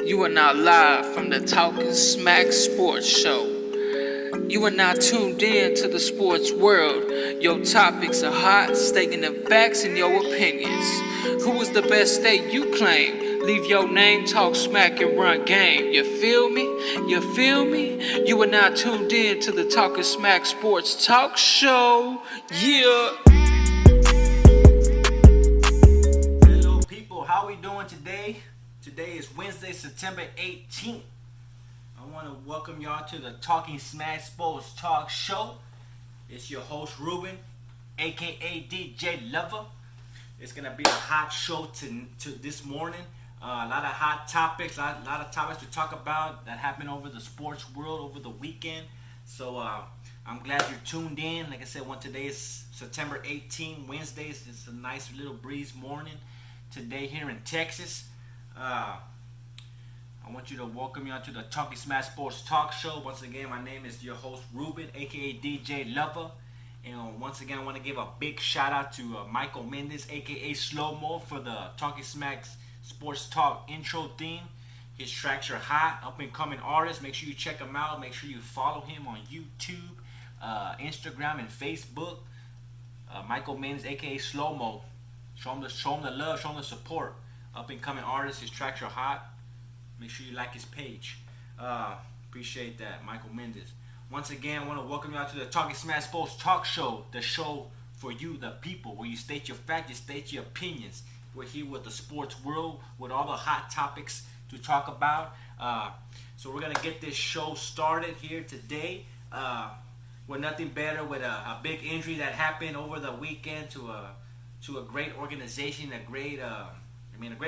You are now live from the Talking Smack Sports Show. You are now tuned in to the sports world. Your topics are hot, stating the facts and your opinions. Who is the best state you claim? Leave your name, talk smack, and run game. You feel me? You feel me? You are now tuned in to the Talking Smack Sports Talk Show. Yeah. Hello people, how we doing today? Today is Wednesday, September 18th. I want to welcome y'all to the Talking Smack Sports Talk Show. It's your host Ruben, aka DJ Lover. It's gonna be a hot show to this morning. A lot of hot topics, a lot of topics to talk about that happened over the sports world over the weekend. So I'm glad you're tuned in. Like I said, today is September 18th, Wednesday. It's a nice little breeze morning today here in Texas. I want you to welcome y'all to the Talking Smash Sports Talk Show. Once again, my name is your host Ruben, aka DJ Lover. And once again, I want to give a big shout out to Michael Mendez, aka Slow Mo, for the Talking Smacks Sports Talk intro theme. His tracks are hot, up and coming artist. Make sure you check him out. Make sure you follow him on YouTube, Instagram, and Facebook. Michael Mendez, aka Slow Mo. Show him the love, show him the support. Up and coming artist. His tracks are hot. Make sure you like his page. Appreciate that, Michael Mendez. Once again, I want to welcome you out to the Talking Smash Sports Talk Show, the show for you, the people, where you state your facts, you state your opinions. We're here with the sports world, with all the hot topics to talk about. So we're gonna get this show started here today. With nothing better, with a big injury that happened over the weekend to a great organization, a great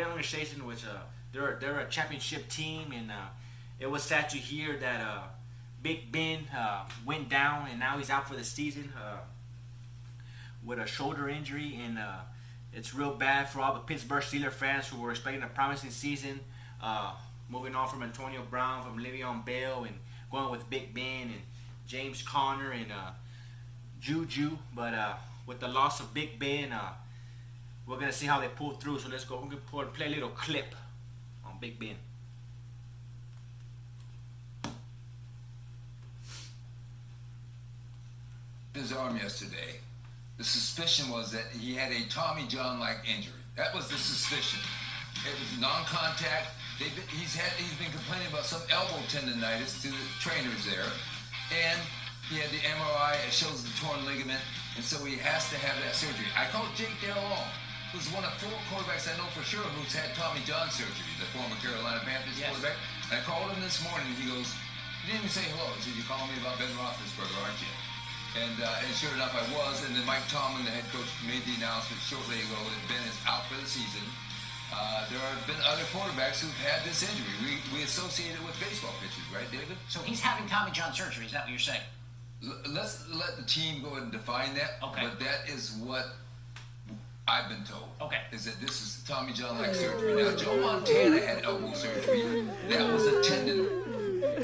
organization which they're a championship team, and it was sad to hear that Big Ben went down and now he's out for the season with a shoulder injury, and it's real bad for all the Pittsburgh Steelers fans who were expecting a promising season, moving on from Antonio Brown, from Le'Veon Bell, and going with Big Ben and James Conner and Juju, but with the loss of Big Ben, we're going to see how they pull through. So let's go. We're going to play a little clip on Big Ben. His arm yesterday. The suspicion was that he had a Tommy John-like injury. That was the suspicion. It was non-contact. He's been complaining about some elbow tendonitis to the trainers there, and he had the MRI. It shows the torn ligament, and so he has to have that surgery. I called Jake Del Long, who's one of 4 quarterbacks I know for sure who's had Tommy John surgery, the former Carolina Panthers quarterback. And I called him this morning, and he goes, he didn't even say hello. He said, "You calling me about Ben Roethlisberger, aren't you?" And sure enough, I was. And then Mike Tomlin, the head coach, made the announcement shortly ago that Ben is out for the season. There have been other quarterbacks who've had this injury. We associate it with baseball pitchers, right, David? So he's having Tommy John surgery, is that what you're saying? Let's let the team go ahead and define that. Okay. But that is what I've been told. Okay. Is that this is Tommy John-like surgery. Now, Joe Montana had elbow surgery. That was a tendon.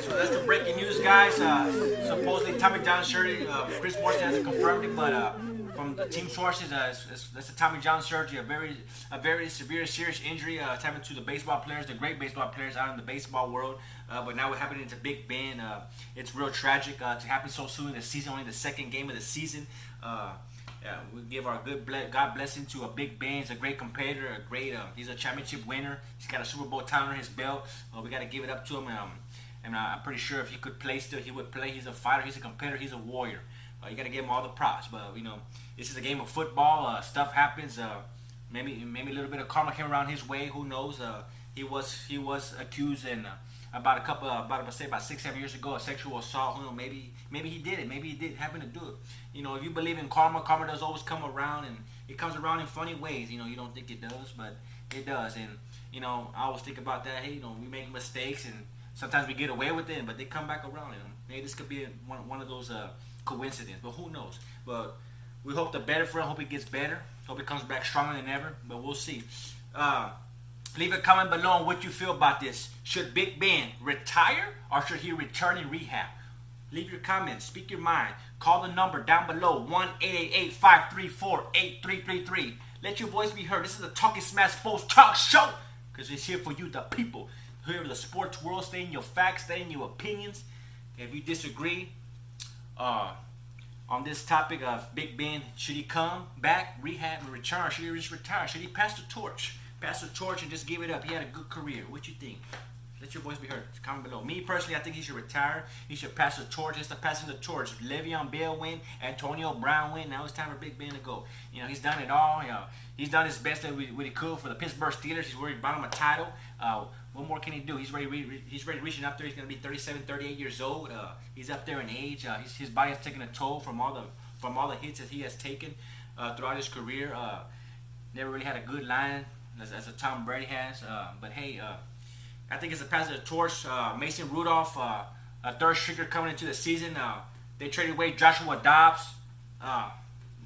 So that's the breaking news, guys. Supposedly Tommy John surgery. Chris Morrison hasn't confirmed it, but from the team sources, that's a Tommy John surgery, a very severe, serious injury. It's happened to the baseball players, the great baseball players out in the baseball world. But now we're happening to Big Ben. It's real tragic to happen so soon in the season, only the second game of the season. We give our God blessing to a Big Ben. He's a great competitor, he's a championship winner. He's got a Super Bowl title on his belt. We got to give it up to him. And I'm pretty sure if he could play still, he would play. He's a fighter, he's a competitor, he's a warrior. You got to give him all the props. But, this is a game of football. Stuff happens. Maybe a little bit of karma came around his way. Who knows? He was accused and about 6-7 years ago of sexual assault. Maybe he did it. Maybe he did happen to do it. If you believe in karma does always come around, and it comes around in funny ways. You don't think it does, but it does. And I always think about that. Hey, we make mistakes, and sometimes we get away with it, but they come back around. Maybe this could be one of those coincidences, but who knows? But we hope the better for him. Hope he gets better. Hope he comes back stronger than ever. But we'll see. Leave a comment below on what you feel about this. Should Big Ben retire or should he return in rehab? Leave your comments. Speak your mind. Call the number down below, 1-888-534-8333. Let your voice be heard. This is the Talking Smash Sports Talk Show, because it's here for you, the people. hear the sports world, stay in your facts, stay in your opinions. If you disagree on this topic of Big Ben, should he come back, rehab, and return? Should he just retire? Should he pass the torch? Pass the torch and just give it up. He had a good career. What you think? Let your voice be heard. Comment below. Me personally, I think he should retire. He should pass the torch. Instead of passing the torch, Le'Veon Bell win, Antonio Brown win. Now it's time for Big Ben to go. You know, he's done it all. You know, he's done his best that what he could for the Pittsburgh Steelers. He's already brought him a title. What more can he do? He's ready reaching up there. He's going to be 37, 38 years old. He's up there in age. His body has taken a toll from all the hits that he has taken throughout his career. Never really had a good line as a Tom Brady has. But hey, I think it's a pass of the torch. Mason Rudolph, a third stringer coming into the season. They traded away Joshua Dobbs.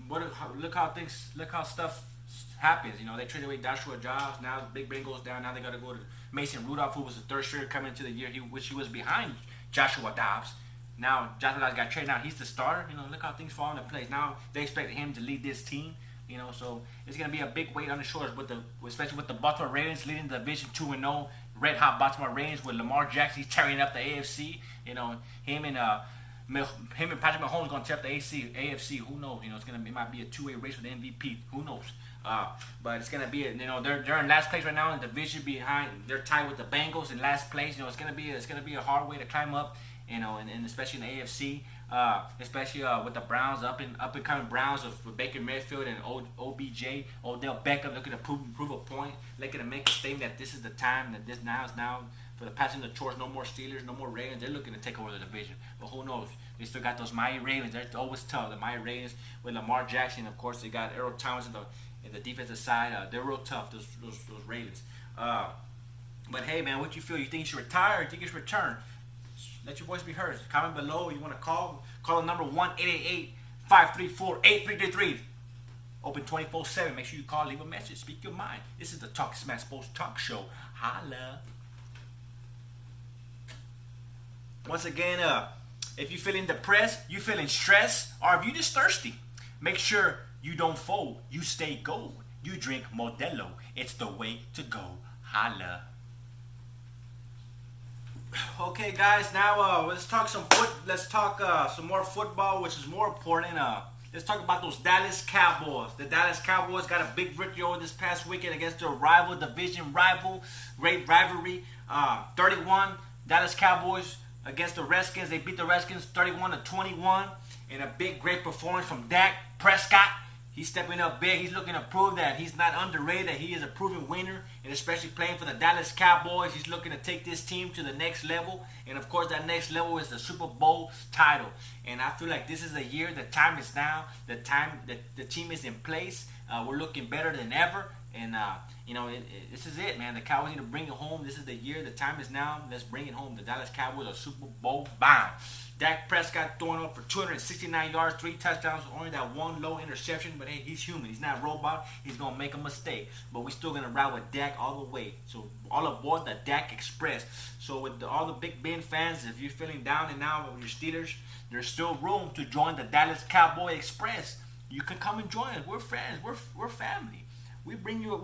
Look how stuff happens. You know, they traded away Joshua Dobbs. Now Big Ben goes down. Now they got to go to Mason Rudolph, who was the third stringer coming into the year, which he was behind Joshua Dobbs. Now Joshua Dobbs got traded. Now he's the starter. You know, look how things fall into place. Now they expect him to lead this team. You know, so it's gonna be a big weight on the shoulders especially with the Baltimore Ravens leading the division 2-0. Red hot Baltimore Ravens with Lamar Jackson. He's tearing up the AFC. You know, him and Patrick Mahomes gonna tear up the AFC. Who knows? You know, it might be a two-way race for the MVP. Who knows? But it's gonna be they're in last place right now in the division behind. They're tied with the Bengals in last place. You know, it's gonna be a hard way to climb up. You know, and especially in the AFC, especially with the Browns, up and coming Browns with Baker Mayfield and OBJ, Odell Beckham looking to prove a point, looking to make a statement that this is the time, that this now is now for the passing the torch. No more Steelers, no more Ravens. They're looking to take over the division, but who knows? They still got those Miami Ravens. They're always tough. The Miami Ravens with Lamar Jackson, of course, they got Earl Thomas in the defensive side. They're real tough. Those Ravens. But hey, man, what you feel? You think he should retire? Or you think he should return? Let your voice be heard. Comment below. You want to call the number 1-888-534-8333. Open 24/7. Make sure you call, leave a message, speak your mind. This is the Talk Smash Sports Talk Show. Holla. Once again, if you're feeling depressed, you feeling stressed, or if you're just thirsty, make sure you don't fold. You stay gold. You drink Modelo. It's the way to go. Holla. Okay, guys. Now let's talk some some more football, which is more important. Let's talk about those Dallas Cowboys. The Dallas Cowboys got a big victory over this past weekend against their division rival, great rivalry. 31 Dallas Cowboys against the Redskins. They beat the Redskins 31-21 in a big, great performance from Dak Prescott. He's stepping up big. He's looking to prove that he's not underrated, that he is a proven winner, and especially playing for the Dallas Cowboys. He's looking to take this team to the next level, and of course that next level is the Super Bowl title. And I feel like this is the year. The time is now. The time that the team is in place. We're looking better than ever, and this is it, man. The Cowboys need to bring it home. This is the year. The time is now. Let's bring it home. The Dallas Cowboys are Super Bowl bound. Dak Prescott throwing up for 269 yards, 3 touchdowns, only that one low interception. But hey, he's human. He's not a robot. He's going to make a mistake. But we're still going to ride with Dak all the way. So all aboard the Dak Express. So with all the Big Ben fans, if you're feeling down and out with your Steelers, there's still room to join the Dallas Cowboy Express. You can come and join us. We're friends. We're family. We bring you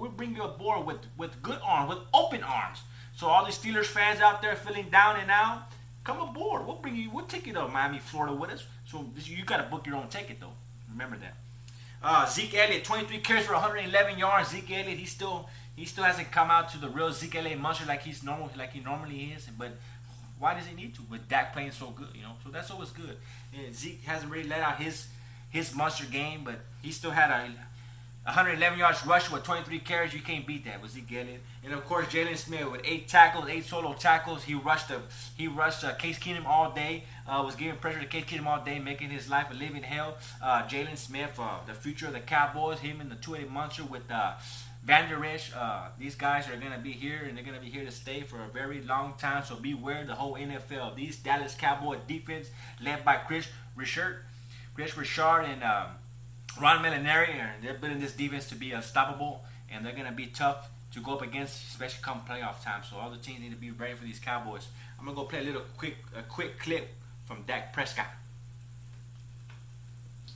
aboard with good arms, with open arms. So all the Steelers fans out there feeling down and out, come aboard. We'll take you to Miami, Florida with us. So you got to book your own ticket though. Remember that. Zeke Elliott, 23 carries for 111 yards. Zeke Elliott, he still hasn't come out to the real Zeke Elliott monster like he normally is. But why does he need to? With Dak playing so good, So that's always good. And Zeke hasn't really let out his monster game, but he still had a 111 yards rush with 23 carries. You can't beat that with Zeke Elliott. And of course, Jalen Smith with 8 solo tackles. He rushed Case Keenum all day. Was giving pressure to Case Keenum all day, making his life a living hell. Jalen Smith, the future of the Cowboys. Him and the two-headed monster with Van Der Esch. These guys are going to be here, and they're going to be here to stay for a very long time. So beware the whole NFL. These Dallas Cowboy defense led by Chris Richard and Ron Marinelli, they're building this defense to be unstoppable, and they're going to be tough to go up against, especially come playoff time. So all the teams need to be ready for these Cowboys. I'm going to go play a quick clip from Dak Prescott.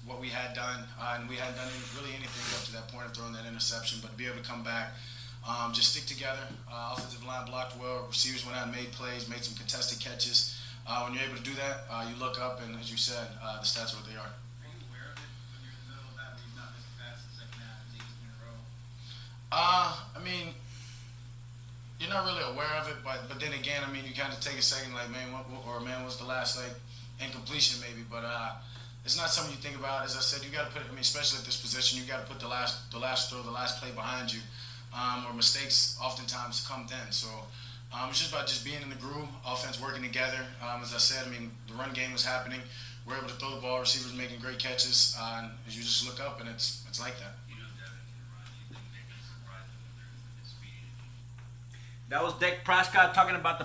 What we had done, and we hadn't done really anything up to that point of throwing that interception, but to be able to come back Just stick together. Offensive line blocked well. Receivers went out and made plays, made some contested catches. When you're able to do that, you look up, and as you said, the stats are what they are. Are you aware of it when you're in the middle of that, when you've not missed a pass in the second half of season in a row? I mean, you're not really aware of it, but then again, I mean, you kind of take a second, like, man, what's the last, like, incompletion maybe, but it's not something you think about. As I said, you got to put, I mean, especially at this position, you got to put the last throw, the last play behind you, or mistakes oftentimes come then. So it's just about just being in the groove, offense working together. As I said, I mean, the run game was happening. We're able to throw the ball, receivers making great catches, and you just look up, and it's like that. You know Devin can run. You think they can surprise them with their speed? That was Dak Prescott talking about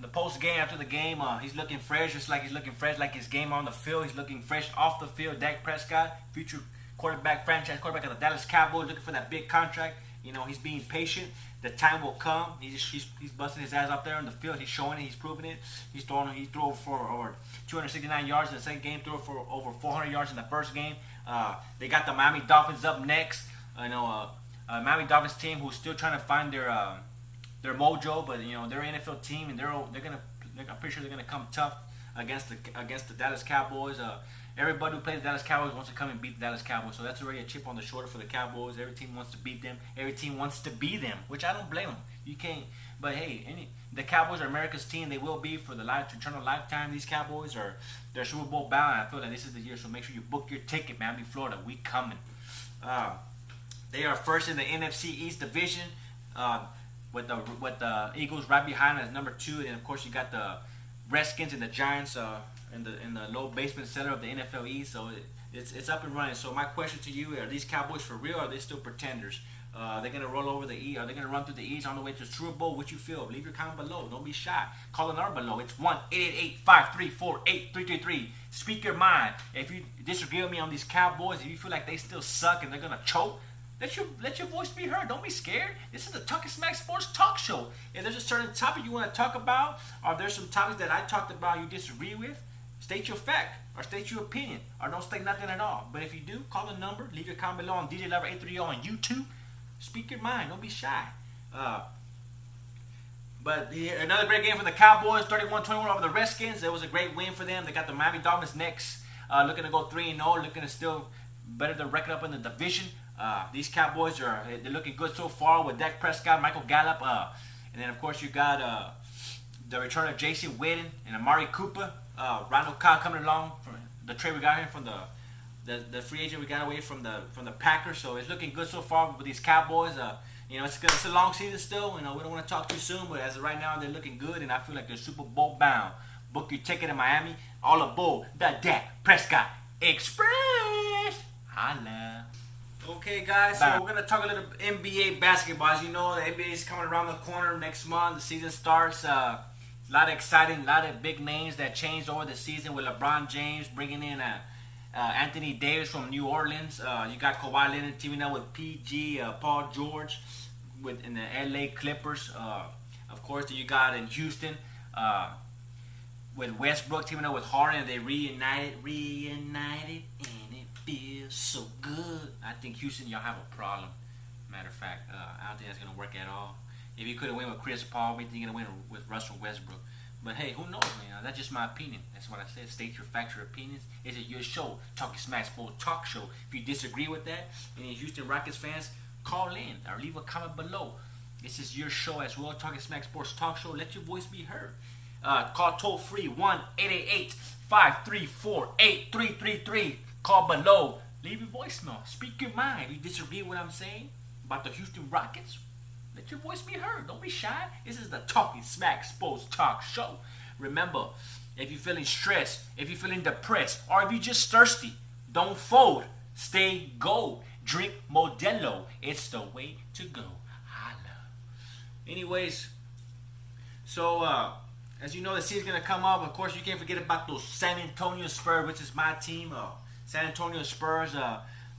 the post game after the game. He's looking fresh, just like he's looking fresh, like his game on the field. He's looking fresh off the field. Dak Prescott, future quarterback, franchise quarterback of the Dallas Cowboys, looking for that big contract. You know, he's being patient. The time will come. He's busting his ass up there on the field. He's showing it. He's proving it. He threw for over 269 yards in the second game. Threw for over 400 yards in the first game. They got the Miami Dolphins up next. I know Miami Dolphins team who's still trying to find their mojo, but you know they're an NFL team and I'm pretty sure they're gonna come tough against the Dallas Cowboys. Everybody who plays the Dallas Cowboys wants to come and beat the Dallas Cowboys, so that's already a chip on the shoulder for the Cowboys. Every team wants to beat them. Every team wants to be them, which I don't blame them. You can't. But hey, the Cowboys are America's team. They will be for the eternal lifetime. They're Super Bowl bound. I feel like this is the year, so make sure you book your ticket, Miami, Florida. We coming. They are first in the NFC East division. With the Eagles right behind as number 2, and of course you got the Redskins and the Giants in the low basement center of the NFL East. So it's up and running. So my question to you: are these Cowboys for real? Or are they still pretenders? They're gonna roll over the East. Are they gonna run through the East on the way to the Super Bowl? What you feel? Leave your comment below. Don't be shy. Call the number below. It's 1-888-534-8333. Speak your mind. If you disagree with me on these Cowboys, if you feel like they still suck and they're gonna choke, let your voice be heard. Don't be scared. This is the Talking Smack Sports Talk Show. If there's a certain topic you want to talk about, or there's some topics that I talked about you disagree with, state your fact or state your opinion, or don't state nothing at all. But if you do, call the number, leave your comment below on DJ Lover 830 on YouTube. Speak your mind. Don't be shy. But another great game for the Cowboys, 31-21 over the Redskins. It was a great win for them. They got the Miami Dolphins next, looking to go 3-0, looking to still better their record up in the division. These Cowboys they're looking good so far with Dak Prescott, Michael Gallup, and then of course you got the return of Jason Witten and Amari Cooper, Randall Cobb coming along from the trade we got here from the free agent we got away from the Packers. So it's looking good so far with these Cowboys. You know, it's a long season still. You know, we don't want to talk too soon, but as of right now they're looking good, and I feel like they're Super Bowl bound. Book your ticket in Miami. All aboard the Dak Prescott Express. Holla. Okay, guys, so we're going to talk a little NBA basketball. As you know, the NBA is coming around the corner next month. The season starts. A lot of exciting, a lot of big names that changed over the season with LeBron James bringing in Anthony Davis from New Orleans. You got Kawhi Leonard teaming up with PG, Paul George in the LA Clippers. Of course, you got in Houston with Westbrook teaming up with Harden. They reunited, and it feels so good. I think Houston, y'all have a problem. Matter of fact, I don't think that's going to work at all. If you couldn't win with Chris Paul, maybe you're going to win with Russell Westbrook. But hey, who knows, man? That's just my opinion. That's what I said. State your facts, your opinions. Is it your show? Talking Smack Sports Talk Show. If you disagree with that, any Houston Rockets fans, call in or leave a comment below. This is your show as well. Talking Smack Sports Talk Show. Let your voice be heard. Call toll free 1-888-534-8333. Call below. Leave your voicemail. Speak your mind. If you disagree with what I'm saying about the Houston Rockets, let your voice be heard. Don't be shy. This is the Talking Smack Sports Talk Show. Remember, if you're feeling stressed, if you're feeling depressed, or if you're just thirsty, don't fold. Stay gold. Drink Modelo. It's the way to go. Holla. Anyways, so as you know, the season's going to come up. Of course, you can't forget about those San Antonio Spurs, which is my team. San Antonio Spurs,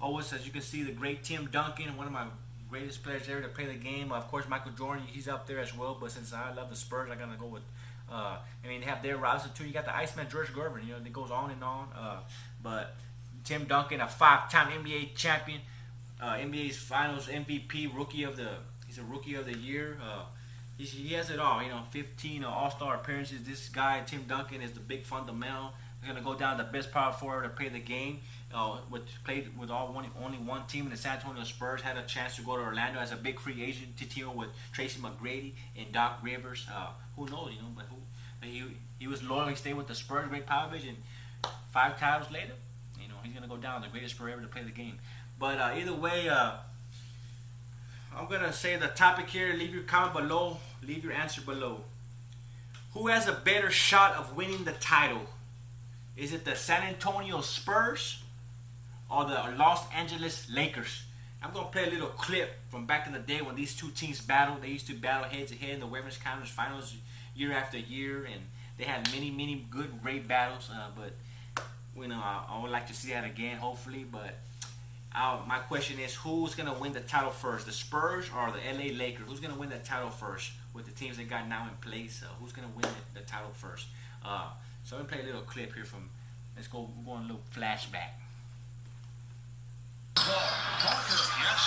always, as you can see, the great Tim Duncan, one of my greatest players ever to play the game. Of course, Michael Jordan, he's up there as well. But since I love the Spurs, I'm gonna go with. They have their roster too. You got the Iceman George Gervin. You know, it goes on and on. But Tim Duncan, a 5-time NBA champion, NBA's Finals MVP, He's a rookie of the year. He has it all. 15 All-Star appearances. This guy, Tim Duncan, is the big fundamental. He's gonna go down the best power forward to play the game. Played with only one team in the San Antonio Spurs. Had a chance to go to Orlando as a big free agent to team with Tracy McGrady and Doc Rivers. Who knows? But he was loyal. He stayed with the Spurs. Greg Popovich, and 5 titles later, he's gonna go down the greatest Spur ever to play the game. But either way, I'm gonna say the topic here. Leave your comment below. Leave your answer below. Who has a better shot of winning the title? Is it the San Antonio Spurs or the Los Angeles Lakers? I'm gonna play a little clip from back in the day when these two teams battled. They used to battle head to head in the Women's Conference Finals year after year, and they had many good, great battles. But I would like to see that again, hopefully. But my question is, who's gonna win the title first, the Spurs or the LA Lakers? Who's gonna win the title first with the teams they got now in place? Who's gonna win the title first? So I'm gonna play a little clip here from. Let's go. We're going a little flashback. Parker, yes.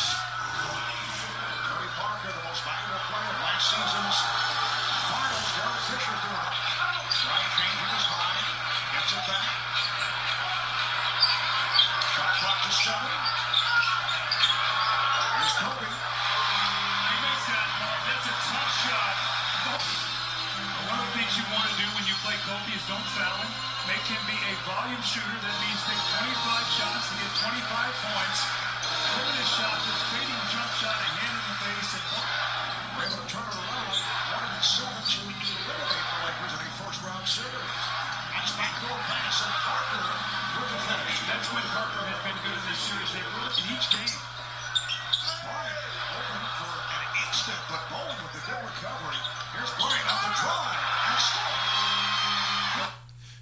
Tony Parker, the most valuable player of last season's finals. Derek Fisher doing it. Right, changes high. Gets it back. Shot clock to 7. Here's Kobe. He makes that, Mark. That's a tough shot. One of the things you want to do when you play Kobe is don't foul him. Make him be a volume shooter. That means take 25 shots to get 25 points. Limit his shot, this fading jump shot, a hand in the face. We're able to turn it around. 1-7 to eliminate the Lakers in a first-round series. Nice backdoor pass, and Parker with the finish. That's when Parker has been good in this series. They were in each game. Bryant open for an instant, but Bowling with the good recovery. Here's Bryant on the drive and score.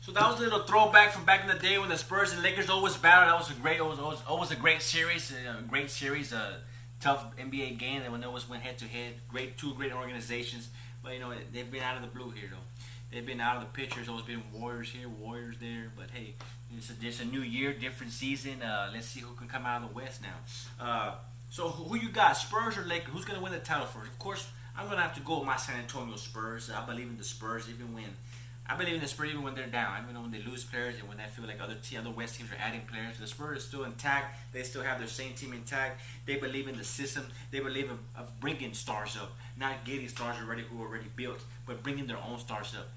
So that was a little throwback from back in the day when the Spurs and Lakers always battled. That was always a great series. Tough NBA game. And when they always went head to head. Two great organizations. But they've been out of the blue here though. They've been out of the picture. It's always been Warriors here, Warriors there. But hey, it's a new year, different season. Let's see who can come out of the West now. So who you got, Spurs or Lakers? Who's gonna win the title first? Of course, I'm gonna have to go with my San Antonio Spurs. I believe in the Spurs even when they're down, even when they lose players and when they feel like other West teams are adding players. The Spurs are still intact. They still have their same team intact. They believe in the system. They believe of bringing stars up, not getting stars who are already built, but bringing their own stars up.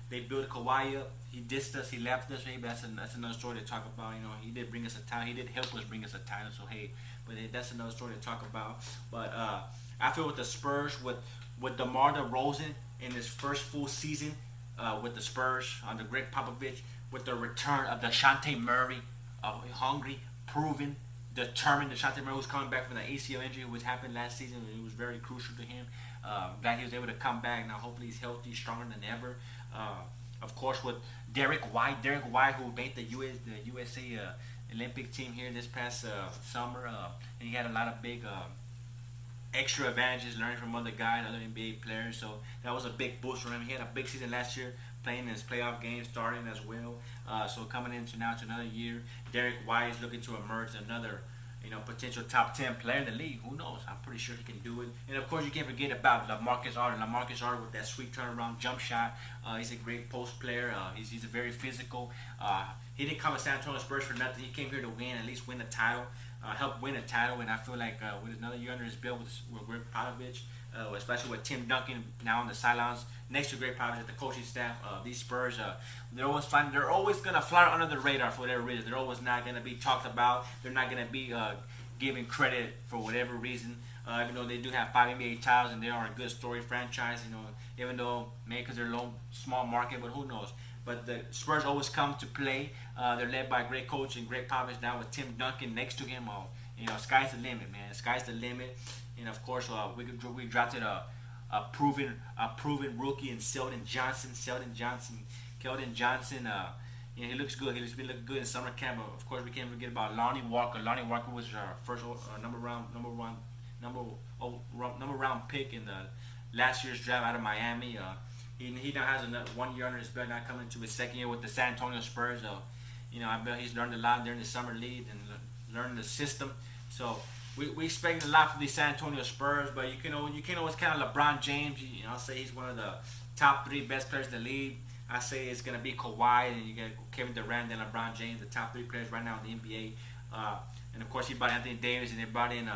They built Kawhi up. He dissed us. He left us. Hey, that's another story to talk about. He did bring us a title. He did help us bring us a title. So hey, but that's another story to talk about. But I feel with the Spurs, with DeMar DeRozan in his first full season. With the Spurs under Greg Popovich, with the return of DeJounte Murray, hungry, proven, determined. DeJounte Murray was coming back from the ACL injury, which happened last season. It was very crucial to him. Glad he was able to come back. Now hopefully he's healthy, stronger than ever. Of course, with Derek White, who made the USA Olympic team here this past summer, and he had a lot of big. Extra advantages, learning from other guys, other NBA players. So that was a big boost for him. He had a big season last year, playing in his playoff games, starting as well. So coming into another year, Derek White is looking to emerge another, potential top 10 player in the league. Who knows? I'm pretty sure he can do it. And of course, you can't forget about LaMarcus Aldridge. LaMarcus Aldridge with that sweet turnaround jump shot. He's a great post player. He's a very physical. He didn't come to San Antonio Spurs for nothing. He came here to win, at least win the title. Help win a title, and I feel like with another year under his belt with Greg Popovich, especially with Tim Duncan now on the sidelines next to Greg Popovich at the coaching staff, these Spurs, they're always gonna fly under the radar for whatever reason. They're always not gonna be talked about. They're not gonna be given credit for whatever reason. Even though they do have 5 NBA titles and they are a good story franchise, even though maybe because they're low, small market, but who knows. But the Spurs always come to play. They're led by a great coach and Greg Popovich now with Tim Duncan next to him. Sky's the limit, man. Sky's the limit. And of course, we drafted a proven rookie in Keldon Johnson. He looks good. He's been looking good in summer camp. But of course, we can't forget about Lonnie Walker. Lonnie Walker was our first number round pick in the last year's draft out of Miami. He now has another 1 year under his belt, now coming into his second year with the San Antonio Spurs. I bet he's learned a lot during the summer league and learned the system. So we expect a lot from the San Antonio Spurs, but you can always count on LeBron James. I'll say he's one of the top 3 best players in the league. I say it's gonna be Kawhi, and you got Kevin Durant and LeBron James, the top 3 players right now in the NBA. And of course, he brought Anthony Davis, and they brought in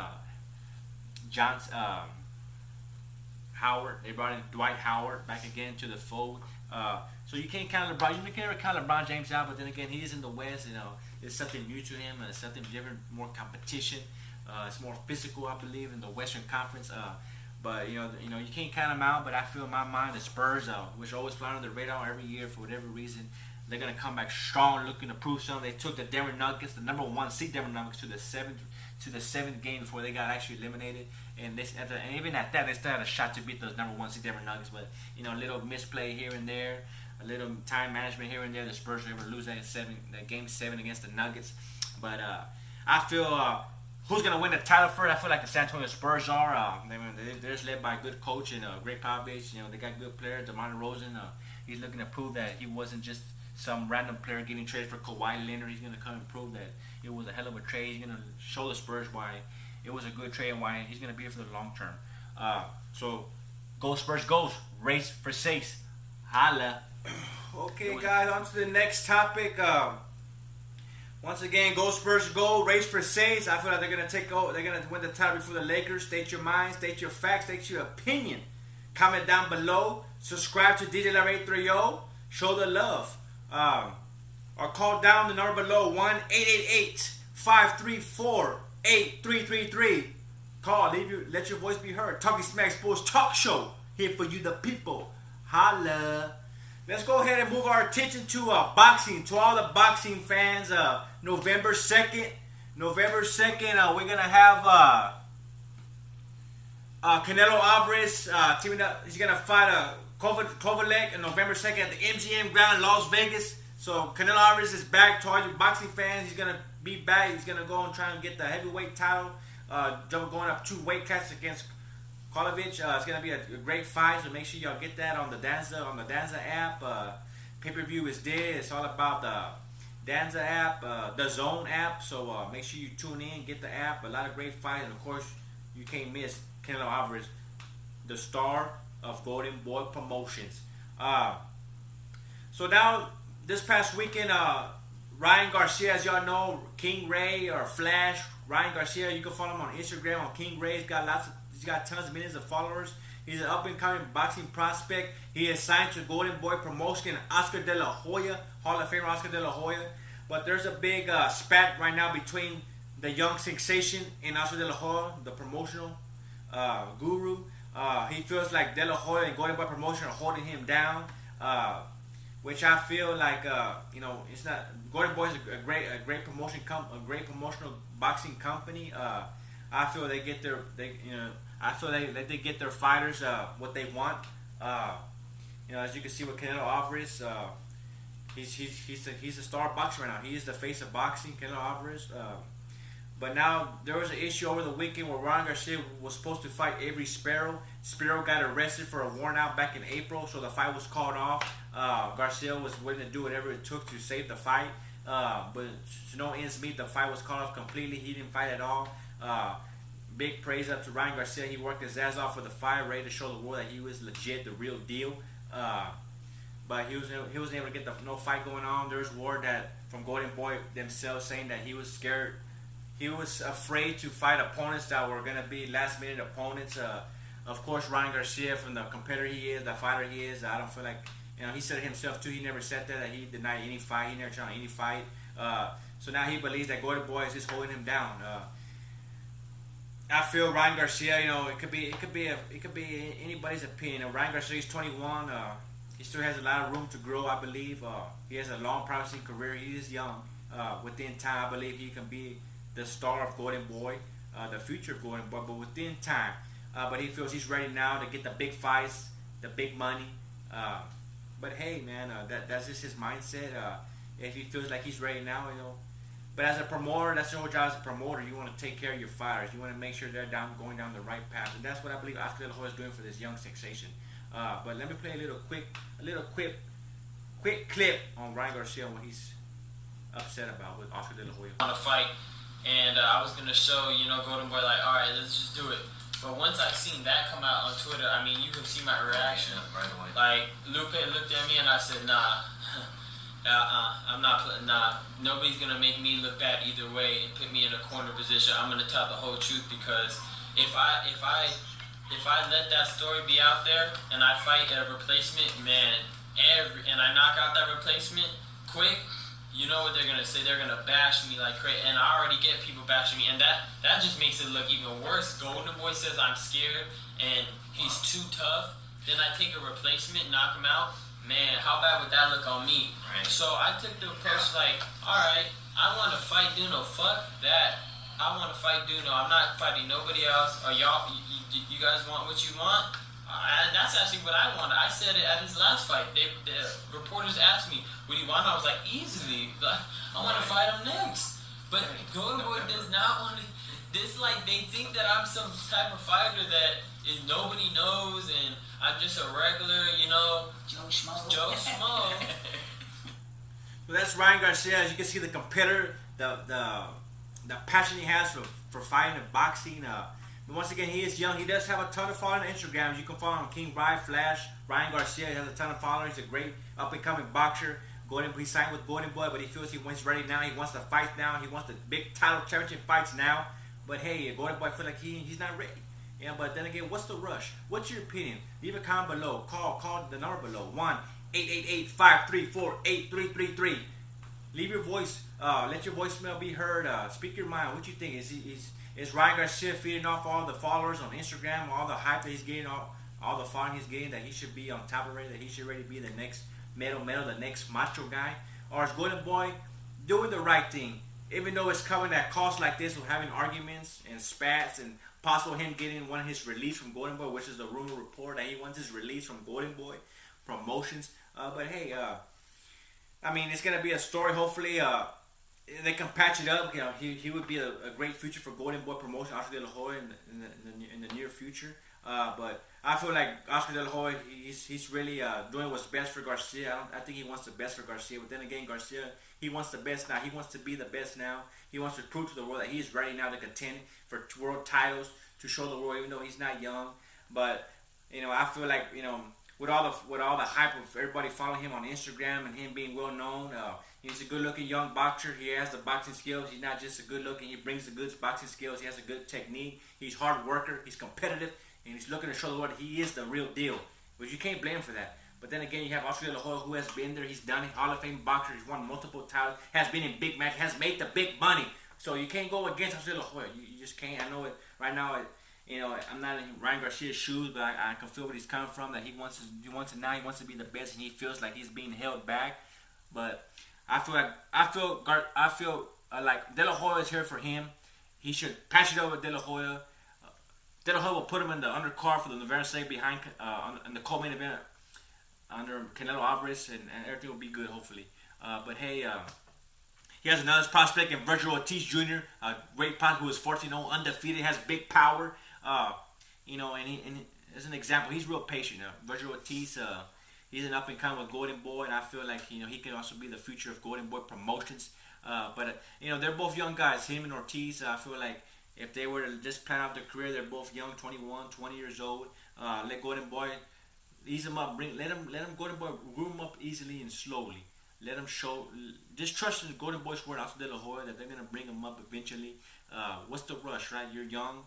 Howard. They brought in Dwight Howard back again to the fold. So you can't count LeBron. You can't count LeBron James out, but then again, he is in the West. It's something new to him, and it's something different, more competition. It's more physical, I believe, in the Western Conference. But you can't count them out. But I feel in my mind the Spurs, which always fly under the radar every year for whatever reason, they're gonna come back strong, looking to prove something. They took the Denver Nuggets, the number 1 seed Denver Nuggets, to the seventh game before they got actually eliminated. And even at that, they still had a shot to beat those number 1 seed Denver Nuggets. But a little misplay here and there, a little time management here and there, the Spurs were able to lose that game 7 against the Nuggets. But I feel who's gonna win the title first? I feel like the San Antonio Spurs are. They're just led by a good coach and a great power base. They got good players. DeMar DeRozan, he's looking to prove that he wasn't just some random player getting traded for Kawhi Leonard. He's gonna come and prove that it was a hell of a trade. He's gonna show the Spurs why it was a good trade and why he's gonna be here for the long term. So go Spurs, goes race for 6. Holla. Okay, guys, on to the next topic. Once again, go Spurs, go race for 6. I feel like they're gonna win the title before the Lakers. State your mind, state your facts, state your opinion. Comment down below. Subscribe to DJ Larry 30. Show the love. Or call down the number below, 1-888-534-8333. Call, let your voice be heard. Talking Smack Sports Talk Show, here for you the people. Holla. Let's go ahead and move our attention to boxing. To all the boxing fans, November 2nd, we're gonna have Canelo Alvarez teaming up. He's gonna fight Kovalev on November 2nd at the MGM Grand, Las Vegas. So Canelo Alvarez is back. To all you boxing fans, he's gonna be back. He's gonna go and try and get the heavyweight title. Going up 2 weight cuts against Kovalev. It's gonna be a great fight. So make sure y'all get that on the Danza app. Pay-per-view is there. It's all about the Danza app, the Zone app. So make sure you tune in, get the app. A lot of great fights, and of course, you can't miss Canelo Alvarez, the star of Golden Boy Promotions. So now, this past weekend, Ryan Garcia, as y'all know, King Ray or Flash, Ryan Garcia, you can follow him on Instagram on King Ray. He's got tons of millions of followers. He's an up-and-coming boxing prospect. He is signed to Golden Boy Promotion, Oscar De La Hoya, Hall of Famer Oscar De La Hoya. But there's a big spat right now between the young sensation and Oscar De La Hoya, the promotional guru. He feels like De La Hoya and Golden Boy Promotion are holding him down, which I feel like it's not. Golden Boy is a great promotional boxing company. I feel they get their they get their fighters what they want. As you can see with Canelo Alvarez, he's a star boxer right now. He is the face of boxing, Canelo Alvarez. But now there was an issue over the weekend where Ryan Garcia was supposed to fight Avery Sparrow. Sparrow got arrested for a warrant out back in April, so the fight was called off. Garcia was willing to do whatever it took to save the fight, but to no ends meet, the fight was called off completely. He didn't fight at all. Big praise up to Ryan Garcia. He worked his ass off for the fight, ready to show the world that he was legit, the real deal. But he wasn't able to get no fight going on. There's word that from Golden Boy themselves saying that he was scared. He was afraid to fight opponents that were going to be last-minute opponents. Of course, Ryan Garcia, from the competitor he is, the fighter he is, I don't feel like, he said it himself too. He never said that he denied any fight. He never tried any fight. So now he believes that Golden Boy is just holding him down. I feel Ryan Garcia, it could be anybody's opinion. Ryan Garcia is 21. He still has a lot of room to grow, I believe. He has a long, promising career. He is young. Within time, I believe he can be the star of Golden Boy, the future of Golden Boy, but within time. But he feels he's ready now to get the big fights, the big money. But hey, man, that's just his mindset. If he feels like he's ready now, But as a promoter, that's your whole job as a promoter. You want to take care of your fighters. You want to make sure they're going down the right path. And that's what I believe Oscar De La Hoya is doing for this young sensation. But let me play a little quick clip on Ryan Garcia when he's upset about with Oscar De La Hoya. On the fight, and I was gonna show Golden Boy like, all right, let's just do it. But once I seen that come out on Twitter, I mean, you can see my reaction. Right away. Like Lupe looked at me and I said, nah. I'm not playing. Nah, nobody's gonna make me look bad either way and put me in a corner position. I'm gonna tell the whole truth, because if I let that story be out there and I fight a replacement, man, and I knock out that replacement quick, you know what they're gonna say? They're gonna bash me like crazy, and I already get people bashing me, and that just makes it look even worse. Golden Boy says I'm scared and he's too tough. Then I take a replacement, knock him out. Man, how bad would that look on me? Right. So I took the approach like, all right, I want to fight Duno. Fuck that. I want to fight Duno. I'm not fighting nobody else. Or y'all, you guys want what you want? And that's actually what I wanted. I said it at his last fight. The reporters asked me, what do you want? I was like, easily. I want to fight him next. But Golden Boy does not want to. This, like, they think that I'm some type of fighter that nobody knows, and I'm just a regular, Joe Schmo. Joe Schmo. Well, that's Ryan Garcia. As you can see, the competitor, the passion he has for fighting and boxing. But once again, he is young. He does have a ton of following on Instagram. You can follow him, King Rye Flash. Ryan Garcia, he has a ton of followers. He's a great up-and-coming boxer. He signed with Golden Boy, but he feels he's ready now. He wants to fight now. He wants the big title championship fights now. But hey, Golden Boy feel like he's not ready. Yeah, but then again, what's the rush? What's your opinion? Leave a comment below. Call the number below. 1-888-534-8333. Leave your voice. Let your voicemail be heard. Speak your mind. What you think? Is Ryan Garcia feeding off all the followers on Instagram, all the hype that he's getting, all the following he's getting, that he should be on top of it, that he should already be the next medal, the next macho guy? Or is Golden Boy doing the right thing? Even though it's coming at cost like this, with having arguments and spats and possible him getting one of his release from Golden Boy, which is a rumor report that he wants his release from Golden Boy Promotions. But hey, I mean, it's gonna be a story. Hopefully, they can patch it up. He would be a great future for Golden Boy Promotion, Oscar De La Hoya in the near future. But I feel like Oscar De La Hoya, he's really doing what's best for Garcia. I think he wants the best for Garcia. But then again, Garcia, he wants the best now. He wants to be the best now. He wants to prove to the world that he's ready now to contend for world titles, to show the world, even though he's not young. But I feel like with all the hype of everybody following him on Instagram and him being well known, he's a good-looking young boxer. He has the boxing skills. He's not just a good-looking. He brings the good boxing skills. He has a good technique. He's a hard worker. He's competitive. And he's looking to show the world he is the real deal. But you can't blame him for that. But then again, you have Oscar De La Hoya, who has been there. He's done it. Hall of Fame boxer. He's won multiple titles. Has been in big matches. Has made the big money. So you can't go against Oscar De La Hoya. You just can't. I know it right now. I'm not in Ryan Garcia's shoes, but I can feel where he's coming from. That he wants it now. He wants to be the best, and he feels like he's being held back. But I feel like De La Hoya is here for him. He should patch it over with De La Hoya. De La Hoya will put him in the undercard for the Nevada State behind in the co-main event under Canelo Alvarez, and everything will be good, hopefully. But hey, he has another prospect in Virgil Ortiz Jr., a great prospect who is 14-0, undefeated, has big power. And as an example, he's real patient. Virgil Ortiz, he's an up-and-coming with Golden Boy, and I feel like he can also be the future of Golden Boy Promotions. But they're both young guys, him and Ortiz. I feel like if they were to just plan out their career, they're both young, 21, 20 years old. Let Golden Boy ease them up, let him Golden Boy groom them up easily and slowly. Let him just trust in Golden Boy's word, Oscar De La Hoya, that they're gonna bring him up eventually. What's the rush, right? You're young.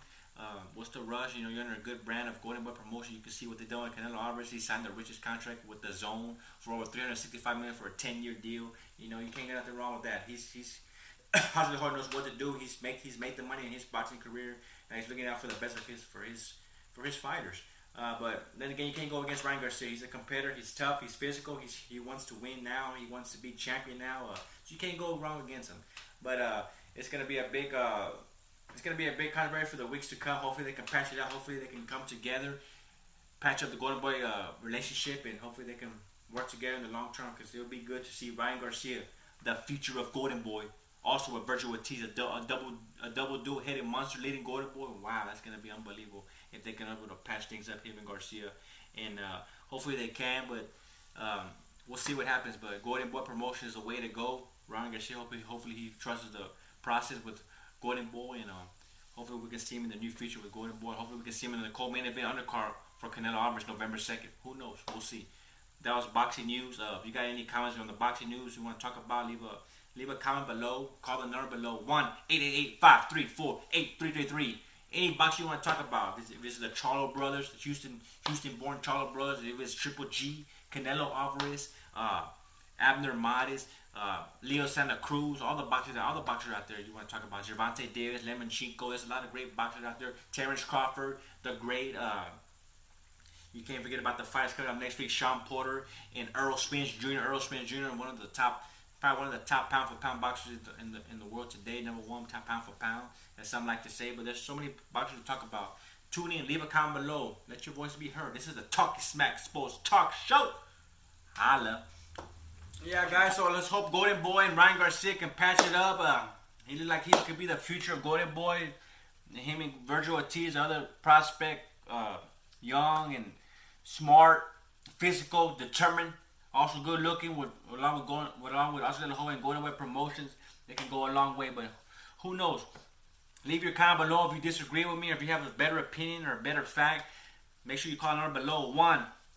What's the rush? You're under a good brand of Golden Boy Promotion. You can see what they've done with Canelo Alvarez. He signed the richest contract with the Zone for over $365 million for a 10-year deal. You can't get nothing wrong with that. He's Oscar De La Hoya knows what to do. He's made the money in his boxing career, and he's looking out for the best of for his fighters. But then again, you can't go against Ryan Garcia. He's a competitor. He's tough. He's physical. He wants to win now. He wants to be champion now. So you can't go wrong against him. But it's gonna be a big controversy for the weeks to come. Hopefully they can patch it out. Hopefully they can come together, patch up the Golden Boy relationship, and hopefully they can work together in the long term. Because it'll be good to see Ryan Garcia, the future of Golden Boy, also with Virgil Ortiz, a double dual-headed monster leading Golden Boy. Wow, that's gonna be unbelievable if they can be able to patch things up, him and Garcia, and hopefully they can. But we'll see what happens. But Golden Boy Promotion is the way to go. Ryan Garcia, hopefully he trusts the process with Golden Boy, and hopefully we can see him in the new future with Golden Boy. Hopefully we can see him in the co-main event undercard for Canelo Alvarez November 2nd. Who knows? We'll see. That was boxing news. If you got any comments on the boxing news you want to talk about, leave a comment below. Call the number below 1-888-534-8333. Any boxing you want to talk about. If it's the Charlo brothers, the Houston-born Charlo brothers. If it's Triple G, Canelo Alvarez, Abner Mares, Leo Santa Cruz, all the boxers out there you want to talk about. Gervonta Davis, Lemon-Chico. There's a lot of great boxers out there. Terrence Crawford, the great. You can't forget about the fights coming up next week. Sean Porter and Errol Spence Jr. One of the top pound for pound boxers in the world today. Number 1 top pound for pound. That's something I like to say, but there's so many boxers to talk about. Tune in, leave a comment below. Let your voice be heard. This is the Talking Smack Sports Talk Show. Holla. Yeah, guys, so let's hope Golden Boy and Ryan Garcia can patch it up. He looks like he could be the future of Golden Boy. Him and Virgil Ortiz, the other prospect, young and smart, physical, determined, also good looking, along with Oscar De La Hoya and Golden Boy Promotions. They can go a long way, but who knows? Leave your comment below if you disagree with me or if you have a better opinion or a better fact. Make sure you call the number below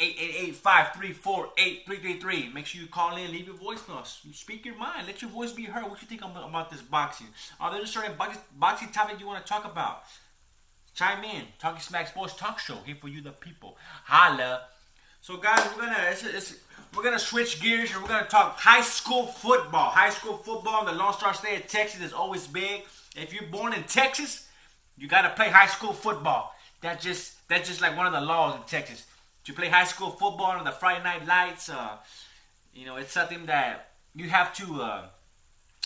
1-888-534-8333. Make sure you call in, leave your voice notes. You speak your mind. Let your voice be heard. What you think about this boxing? Are there certain boxing topics you want to talk about? Chime in. Talking Smack Sports Talk Show here for you, the people. Holla. So, guys, we're gonna switch gears and we're gonna talk high school football. High school football in the Lone Star State of Texas is always big. If you're born in Texas, you gotta play high school football. That's just like one of the laws in Texas. To play high school football on the Friday night lights, it's something that you have to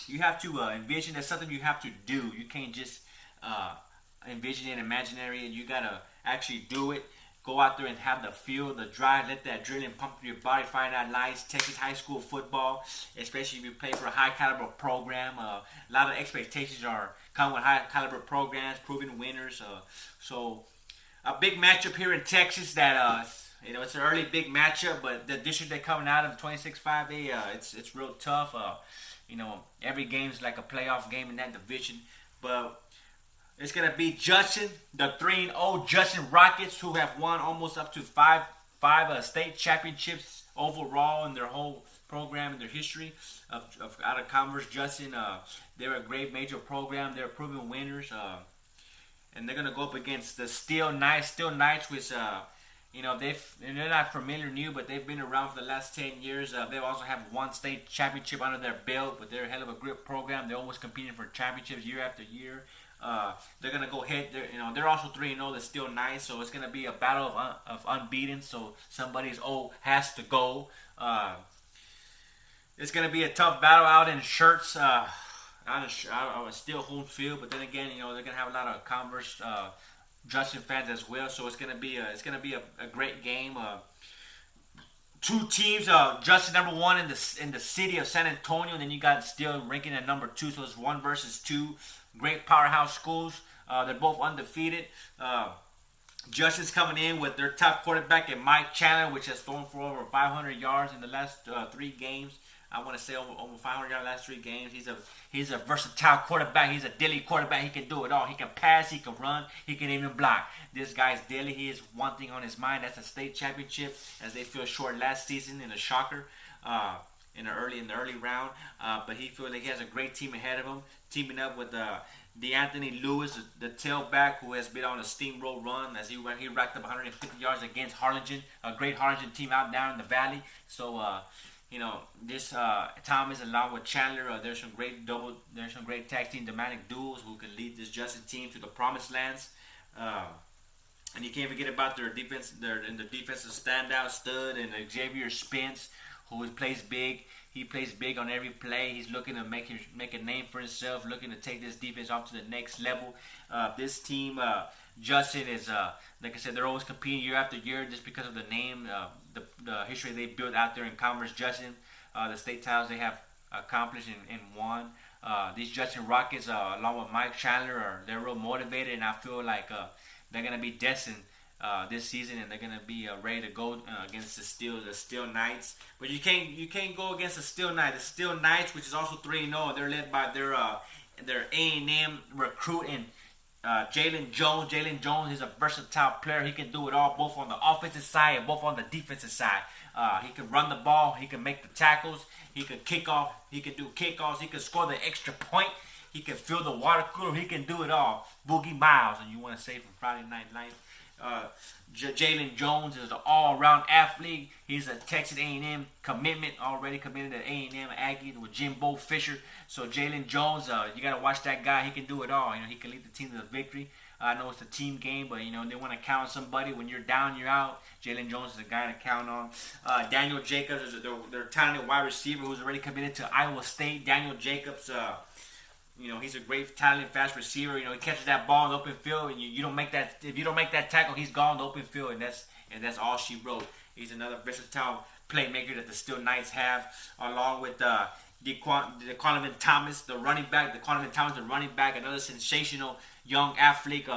envision. That's something you have to do. You can't just envision it, imaginary. You gotta actually do it. Go out there and have the feel, the drive, let that adrenaline pump through your body. Friday night lights, Texas high school football, especially if you play for a high caliber program. A lot of expectations come with high caliber programs, proven winners. So a big matchup here in Texas that it's an early big matchup, but the district they're coming out of 26-5A, it's real tough. Every game's like a playoff game in that division, but it's going to be Judson, the 3-0 Judson Rockets, who have won almost up to five state championships overall in their whole program, in their history of out of Converse. Judson, they're a great major program. They're proven winners. And they're going to go up against the Steel Knights. Steel Knights, which, they're not familiar new, but they've been around for the last 10 years. They also have one state championship under their belt, but they're a hell of a great program. They're always competing for championships year after year. They're gonna go ahead. They're also 3-0. They're still nice, so it's gonna be a battle of unbeaten. So somebody's has to go. It's gonna be a tough battle out in Shirts, out of Steel home field. But then again, they're gonna have a lot of Converse Justin fans as well. So it's gonna be a great game. Two teams, Justin number 1 in the city of San Antonio, and then you got Steel ranking at number 2. So it's 1 versus 2. Great powerhouse schools. They're both undefeated. Justin's coming in with their top quarterback in Mike Chandler, which has thrown for over 500 yards in the last 3 games. I want to say over 500 yards in the last 3 games. He's a versatile quarterback. He's a deadly quarterback. He can do it all. He can pass. He can run. He can even block. This guy's deadly. He has one thing on his mind. That's a state championship, as they fell short last season in a shocker. In the early round, but he feels like he has a great team ahead of him, teaming up with DeAnthony Lewis, the tailback, who has been on a steamroll run as he racked up 150 yards against Harlingen, a great Harlingen team out down in the valley. So this Thomas along with Chandler, there's some great tag team dynamic duels who can lead this Justin team to the promised lands. And you can't forget about their defense. They're in the defensive standout stud and Xavier Spence, who plays big. He plays big on every play. He's looking to make a name for himself, looking to take this defense off to the next level. This team, Justin, is, like I said, they're always competing year after year just because of the name, the history they built out there in Converse Justin, the state titles they have accomplished and won. These Justin Rockets, along with Mike Chandler, they're real motivated, and I feel like they're going to be destined this season, and they're gonna be ready to go against the Steel Knights. But you can't go against the Steel Knights. The Steel Knights, which is also 3-0, they're led by their their A&M recruiting Jalen Jones. Jalen Jones is a versatile player. He can do it all, both on the offensive side and both on the defensive side. He can run the ball. He can make the tackles. He can kick off. He can do kickoffs. He can score the extra point. He can fill the water cooler. He can do it all. Boogie Miles, and you want to say from Friday Night Lights. Jalen Jones is an all-around athlete. He's a Texas A&M commitment, already committed to A&M Aggie with Jimbo Fisher. So Jalen Jones, you got to watch that guy. He can do it all. He can lead the team to the victory. I know it's a team game, but they want to count on somebody. When you're down, you're out. Jalen Jones is a guy to count on. Daniel Jacobs is their talented wide receiver who's already committed to Iowa State. Daniel Jacobs, he's a great, talented, fast receiver. He catches that ball in the open field, and you don't make that. If you don't make that tackle, he's gone in the open field, and that's all she wrote. He's another versatile playmaker that the Steel Knights have, along with DeQuantum Thomas, the running back. DeQuantum Thomas, the running back, another sensational young athlete,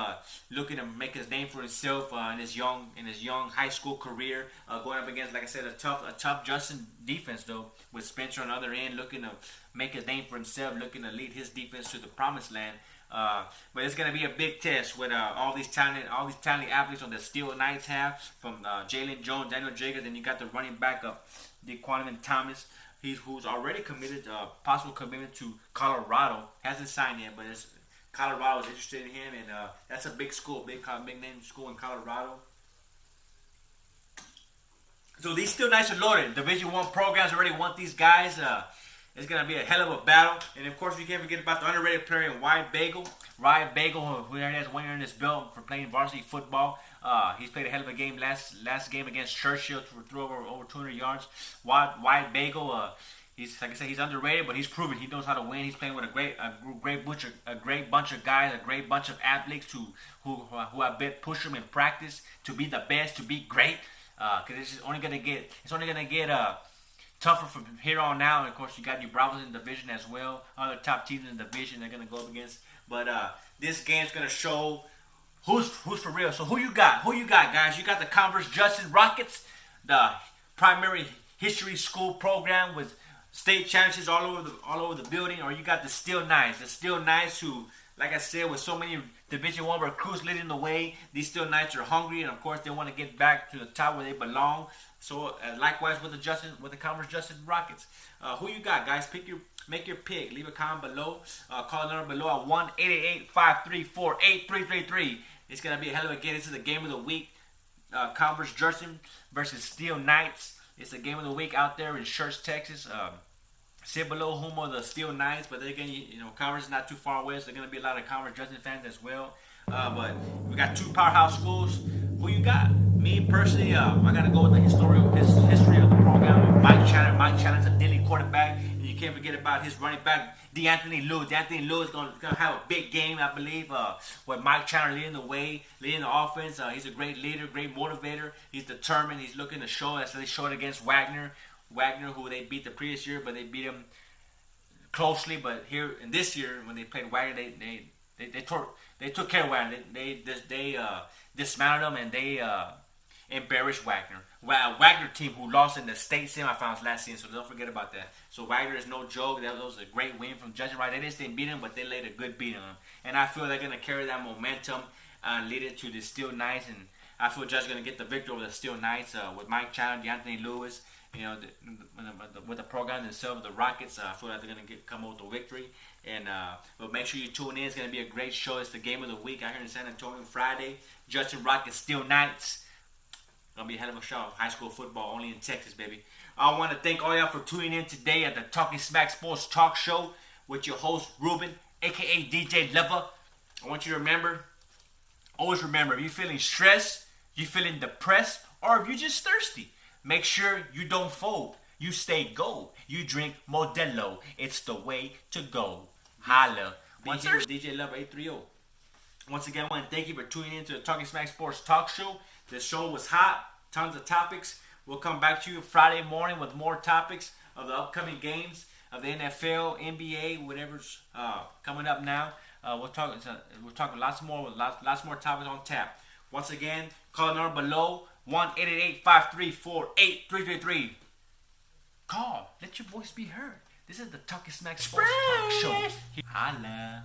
looking to make his name for himself in his young high school career, going up against, like I said, a tough Justin defense though, with Spencer on the other end, looking to make his name for himself, looking to lead his defense to the promised land. But it's gonna be a big test with all these talented athletes on the Steel Knights have, from Jalen Jones, Daniel Jacobs, and you got the running back of DeQuantum Thomas. Who's already committed, possible commitment to Colorado. Hasn't signed yet, but Colorado's interested in him, and that's a big school, big name school in Colorado. So these Steel Knights are loaded. Division I programs already want these guys. It's going to be a hell of a battle. And of course, we can't forget about the underrated player in Wyatt Bagel. Wyatt Bagel, who already has 1 year in his belt for playing varsity football. He's played a hell of a game last game against Churchill to throw over 200 yards. Wyatt Bagel, he's, like I said, he's underrated, but he's proven he knows how to win. He's playing with a great bunch of guys, a great bunch of athletes who have been push him in practice to be the best, to be great. Because it's only gonna get tougher from here on out. And of course, you got your Bravos in the division as well. Other top teams in the division they're gonna go up against. But this game's gonna show who's for real. So who you got, guys? You got the Converse Justin Rockets, the primary history school program with state championships all over the building, or you got the Steel Knights who, like I said, with so many Division I recruits leading the way, these Steel Knights are hungry, and of course they want to get back to the top where they belong. So likewise with the Converse Justin Rockets. Who you got, guys? Make your pick. Leave a comment below. Call the number below at 1-888-534-8333. It's gonna be a hell of a game. This is the game of the week. Converse Justin versus Steel Knights. It's the game of the week out there in Church, Texas. Sit below home of the Steel Knights, but they're gonna, Converse is not too far away, so there's gonna be a lot of Converse Justin fans as well. But we got two powerhouse schools. Who you got? Me personally, I gotta go with the history of the program with Mike Chandler. Mike Chandler's a daily quarterback, and you can't forget about his running back, DeAnthony Lewis. DeAnthony Lewis is gonna have a big game, I believe. With Mike Chandler leading the way, leading the offense. He's a great leader, great motivator. He's determined. He's looking to show. That's what they showed against Wagner, who they beat the previous year, but they beat him closely. But here in this year, when they played Wagner, they took care of Wagner. They dismounted them, and they embarrassed Wagner. Wagner team who lost in the state semifinals last season, so don't forget about that. So Wagner is no joke. That was a great win from Justin Wright. They just didn't beat him, but they laid a good beat on him. And I feel they're going to carry that momentum and lead it to the Steel Knights. And I feel Justin's going to get the victory over the Steel Knights with Mike Chandler, DeAnthony Lewis. With the program themselves, the Rockets, I feel like they're going to come out with the victory. And but make sure you tune in. It's going to be a great show. It's the game of the week out here in San Antonio Friday. Justin Rockets, Steel Knights. Gonna be a hell of a show. High school football only in Texas, baby. I want to thank all y'all for tuning in today at the Talking Smack Sports Talk Show with your host Ruben, aka DJ Lever. I want you to always remember, if you're feeling stressed, you're feeling depressed, or if you're just thirsty, make sure you don't fold. You stay gold. You drink Modelo. It's the way to go. Holla. DJ Lever 830. Once again, I want to thank you for tuning in to the Talking Smack Sports Talk Show. The show was hot. Tons of topics. We'll come back to you Friday morning with more topics of the upcoming games of the NFL, NBA, whatever's coming up now. We'll talk lots more topics on tap. Once again, call the number below 1-888-534-8333. Call. Let your voice be heard. This is the Talking Smack Sports Talk Show. Holla.